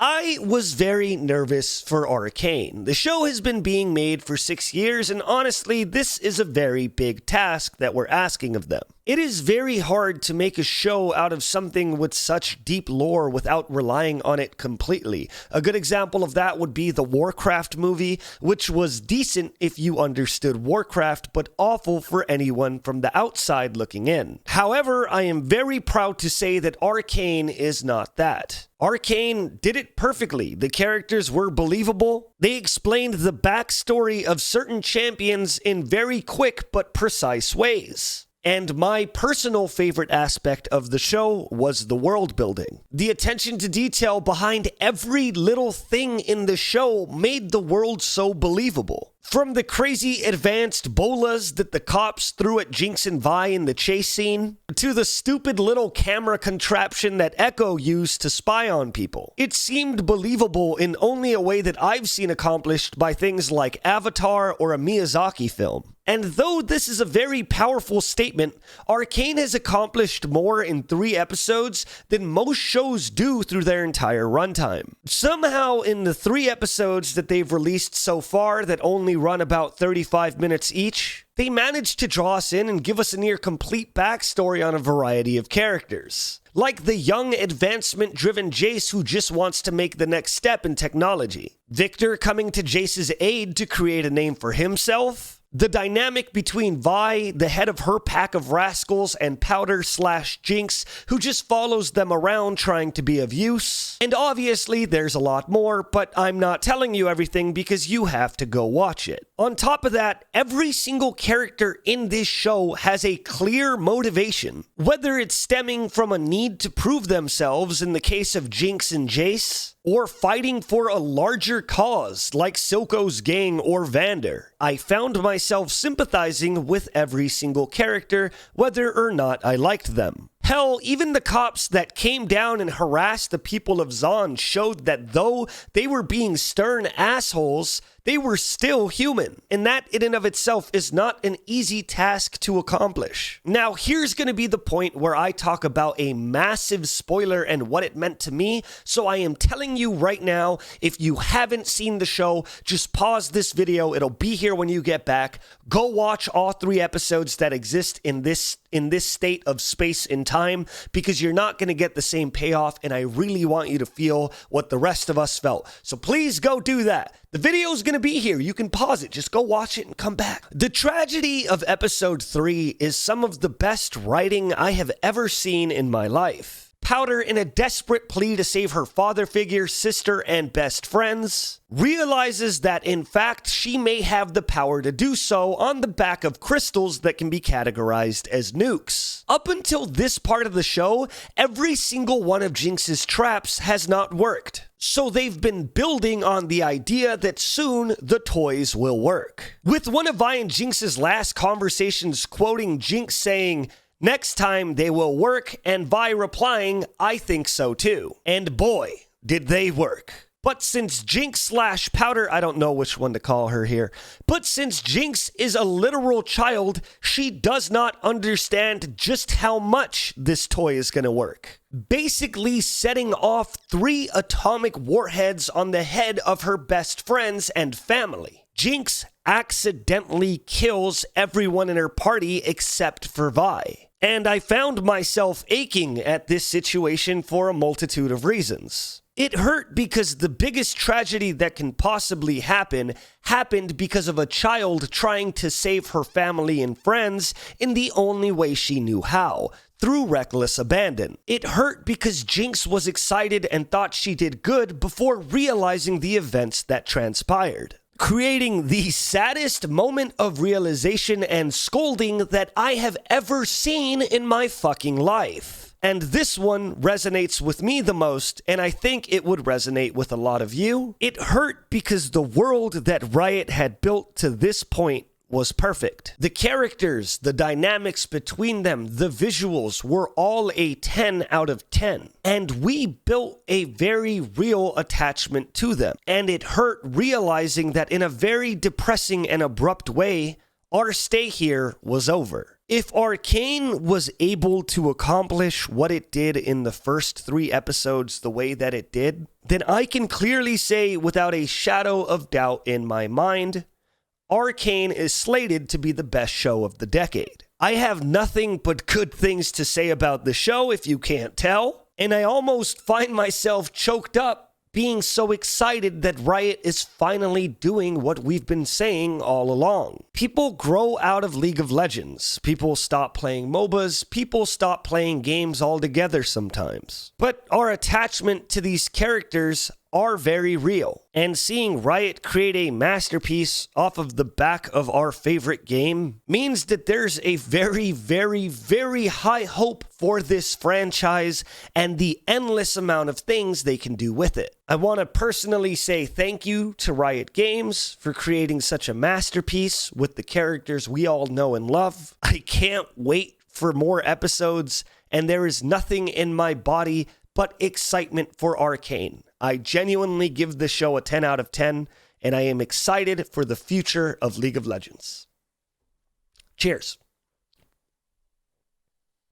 I was very nervous for Arcane. The show has been being made for 6 years, and honestly, this is a very big task that we're asking of them. It is very hard to make a show out of something with such deep lore without relying on it completely. A good example of that would be the Warcraft movie, which was decent if you understood Warcraft, but awful for anyone from the outside looking in. However, I am very proud to say that Arcane is not that. Arcane did it perfectly. The characters were believable. They explained the backstory of certain champions in very quick but precise ways. And my personal favorite aspect of the show was the world building. The attention to detail behind every little thing in the show made the world so believable. From the crazy advanced bolas that the cops threw at Jinx and Vi in the chase scene, to the stupid little camera contraption that Echo used to spy on people. It seemed believable in only a way that I've seen accomplished by things like Avatar or a Miyazaki film. And though this is a very powerful statement, Arcane has accomplished more in 3 episodes than most shows do through their entire runtime. Somehow, in the 3 episodes that they've released so far that only run about 35 minutes each, they managed to draw us in and give us a near complete backstory on a variety of characters. Like the young, advancement-driven Jace who just wants to make the next step in technology. Victor coming to Jace's aid to create a name for himself. The dynamic between Vi, the head of her pack of rascals, and Powder/Jinx, who just follows them around trying to be of use. And obviously, there's a lot more, but I'm not telling you everything because you have to go watch it. On top of that, every single character in this show has a clear motivation. Whether it's stemming from a need to prove themselves in the case of Jinx and Jace, or fighting for a larger cause like Silco's gang or Vander. I found myself sympathizing with every single character, whether or not I liked them. Hell, even the cops that came down and harassed the people of Zaun showed that though they were being stern assholes, they were still human. And that in and of itself is not an easy task to accomplish. Now, here's going to be the point where I talk about a massive spoiler and what it meant to me. So I am telling you right now, if you haven't seen the show, just pause this video. It'll be here when you get back. Go watch all 3 episodes that exist in this state of space and time, because you're not going to get the same payoff, and I really want you to feel what the rest of us felt. So please go do that. The video's going to be here. You can pause it. Just go watch it and come back. The tragedy of episode 3 is some of the best writing I have ever seen in my life. Powder, in a desperate plea to save her father figure, sister, and best friends, realizes that in fact she may have the power to do so on the back of crystals that can be categorized as nukes. Up until this part of the show, every single one of Jinx's traps has not worked. So they've been building on the idea that soon the toys will work. With one of Vi and Jinx's last conversations quoting Jinx saying, "Next time they will work," and Vi replying, "I think so too." And boy, did they work. But since Jinx/Powder, I don't know which one to call her here, but since Jinx is a literal child, she does not understand just how much this toy is going to work. Basically setting off 3 atomic warheads on the head of her best friends and family. Jinx accidentally kills everyone in her party except for Vi. And I found myself aching at this situation for a multitude of reasons. It hurt because the biggest tragedy that can possibly happen happened because of a child trying to save her family and friends in the only way she knew how, through reckless abandon. It hurt because Jinx was excited and thought she did good before realizing the events that transpired, creating the saddest moment of realization and scolding that I have ever seen in my fucking life. And this one resonates with me the most, and I think it would resonate with a lot of you. It hurt because the world that Riot had built to this point was perfect. The characters, the dynamics between them, the visuals were all a 10 out of 10. And we built a very real attachment to them. And it hurt realizing that in a very depressing and abrupt way, our stay here was over. If Arcane was able to accomplish what it did in the first 3 episodes the way that it did, then I can clearly say without a shadow of doubt in my mind, Arcane is slated to be the best show of the decade. I have nothing but good things to say about the show if you can't tell, and I almost find myself choked up being so excited that Riot is finally doing what we've been saying all along. People grow out of League of Legends. People stop playing MOBAs. People stop playing games altogether sometimes. But our attachment to these characters are very real. And seeing Riot create a masterpiece off of the back of our favorite game means that there's a very, very, very high hope for this franchise and the endless amount of things they can do with it. I want to personally say thank you to Riot Games for creating such a masterpiece with the characters we all know and love. I can't wait for more episodes, and there is nothing in my body but excitement for Arcane. I genuinely give the show a 10 out of 10, and I am excited for the future of League of Legends. Cheers.